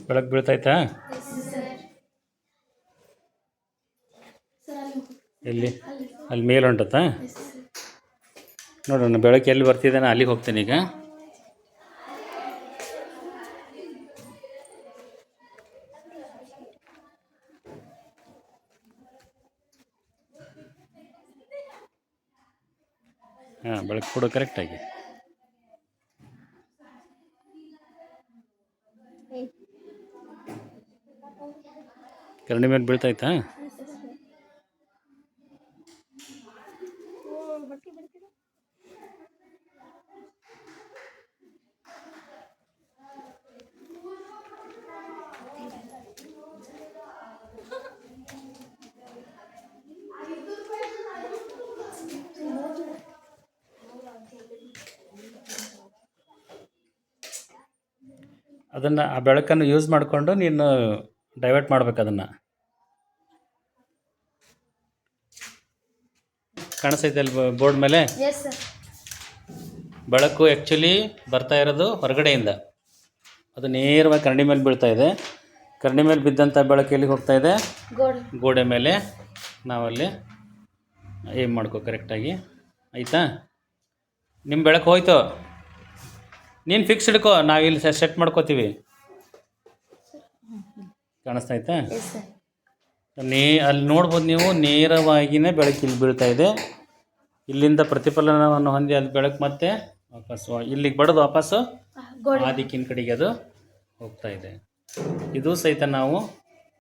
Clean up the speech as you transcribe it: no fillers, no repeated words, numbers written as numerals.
ಬೆಳಕು ಬೀಳ್ತಾಯ್ತಾ? ಎಲ್ಲಿ? ಅಲ್ಲಿ ಮೇಲೆ ಹೊಂಟತ್ತಾ? ನೋಡೋಣ ಬೆಳಕು ಎಲ್ಲಿ ಬರ್ತಿದೆ, ನಾನು ಅಲ್ಲಿಗೆ ಹೋಗ್ತೇನೆ ಈಗ. ಹಾಂ, ಬೆಳಕು ಕೊಡು ಕರೆಕ್ಟಾಗಿ. ಕರಡಿ ಮೇಲೆ ಬೀಳ್ತಾಯ್ತಾ? ಅದನ್ನು ಆ ಬೆಳಕನ್ನು ಯೂಸ್ ಮಾಡಿಕೊಂಡು ನೀನು ಡೈವರ್ಟ್ ಮಾಡ್ಬೇಕು ಅದನ್ನು. ಕಾಣಿಸ್ತೈತೆ ಅಲ್ಲಿ ಬೋರ್ಡ್ ಮೇಲೆ? ಬೆಳಕು ಆ್ಯಕ್ಚುಲಿ ಬರ್ತಾ ಇರೋದು ಹೊರಗಡೆಯಿಂದ, ಅದು ನೇರವಾಗಿ ಕರಡಿ ಮೇಲೆ ಬೀಳ್ತಾ ಇದೆ. ಕರಡಿ ಮೇಲೆ ಬಿದ್ದಂಥ ಬೆಳಕು ಎಲ್ಲಿಗೆ ಹೋಗ್ತಾ ಇದೆ? ಗೋಡೆ ಮೇಲೆ. ನಾವಲ್ಲಿ ಏಮ್ ಮಾಡ್ಕೋ ಕರೆಕ್ಟಾಗಿ, ಆಯಿತಾ? ನಿಮ್ಮ ಬೆಳಕು ಹೋಯ್ತು, ನೀನು ಫಿಕ್ಸ್ ಹಿಡ್ಕೋ, ನಾವಿಲ್ಲಿ ಸೆಟ್ ಮಾಡ್ಕೋತೀವಿ. ಕಾಣಿಸ್ತಾಯ್ತಾ? ಅಲ್ಲಿ ನೋಡ್ಬೋದು ನೀವು, ನೇರವಾಗಿಯೇ ಬೆಳಕು ಇಲ್ಲಿ ಬೀಳ್ತಾ ಇದೆ. ಇಲ್ಲಿಂದ ಪ್ರತಿಫಲನವನ್ನು ಹೊಂದಿ ಅದು ಬೆಳಕು ಮತ್ತೆ ವಾಪಸ್ಸು ಇಲ್ಲಿಗೆ ಬಡದು ವಾಪಸ್ಸು ಆ ದಿಕ್ಕಿನ ಕಡೆಗೆ ಅದು ಹೋಗ್ತಾ ಇದೆ. ಇದು ಸಹಿತ ನಾವು